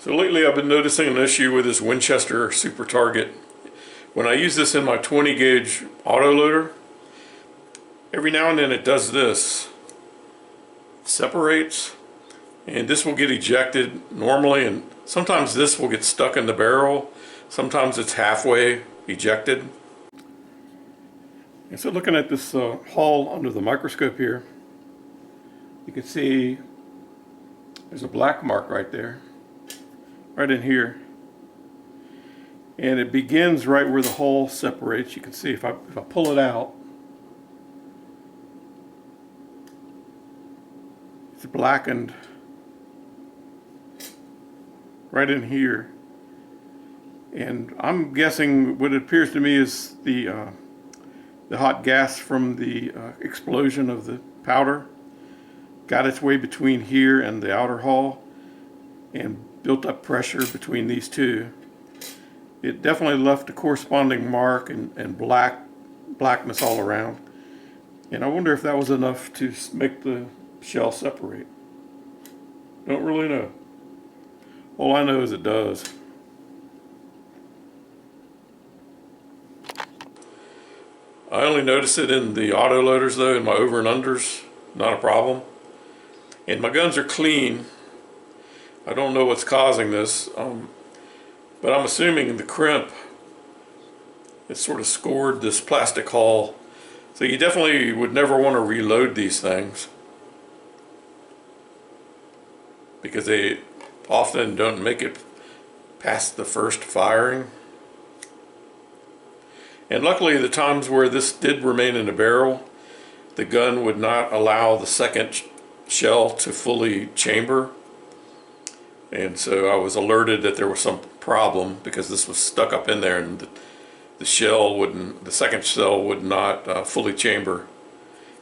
So lately I've been noticing an issue with this Winchester Super Target. When I use this in my 20 gauge autoloader, every now and then it does this. It separates, and this will get ejected normally, and sometimes this will get stuck in the barrel. Sometimes it's halfway ejected. And so looking at this hull under the microscope here, you can see there's a black mark right there, right in here. And it begins right where the hull separates. You can see if I pull it out, it's blackened right in here. And I'm guessing what it appears to me is the hot gas from the explosion of the powder got its way between here and the outer hull and built up pressure between these two. It definitely left a corresponding mark and blackness all around. And I wonder if that was enough to make the shell separate. Don't really know. All I know is it does. I only notice it in the autoloaders though, in my over and unders, not a problem. And my guns are clean. I don't know what's causing this, but I'm assuming the crimp, it sort of scored this plastic hull. So you definitely would never want to reload these things, because they often don't make it past the first firing. And luckily, the times where this did remain in a barrel, the gun would not allow the second shell to fully chamber. And so I was alerted that there was some problem because this was stuck up in there, and the second shell would not fully chamber.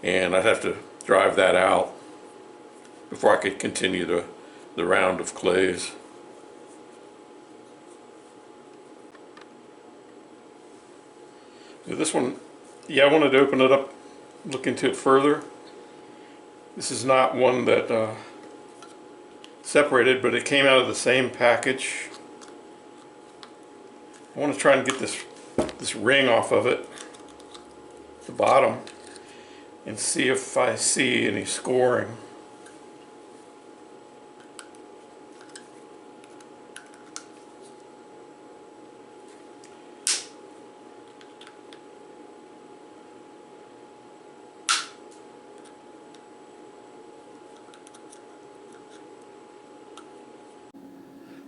And I'd have to drive that out before I could continue the round of clays. This one, yeah, I wanted to open it up, look into it further. This is not one that separated, but it came out of the same package. I want to try and get this ring off of it, the bottom, and see if I see any scoring.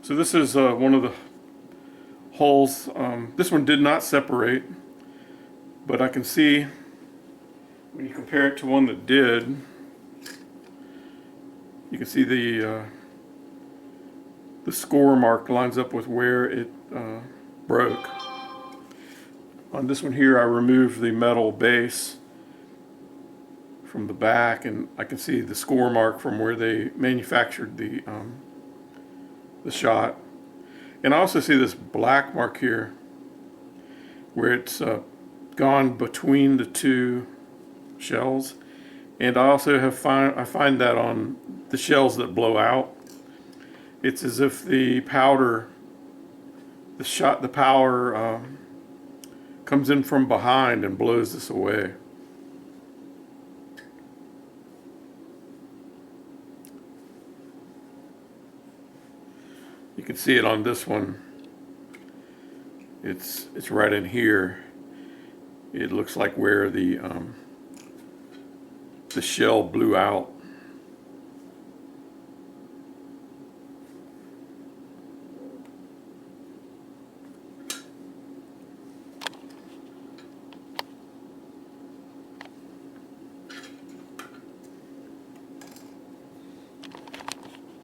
So this is one of the holes. This one did not separate, but I can see when you compare it to one that did, you can see the score mark lines up with where it broke. On this one here, I removed the metal base from the back, and I can see the score mark from where they manufactured the shot. And I also see this black mark here where it's gone between the two shells. And I also I find that on the shells that blow out, it's as if the powder, the power comes in from behind and blows this away. You can see it on this one. It's right in here. It looks like where the shell blew out.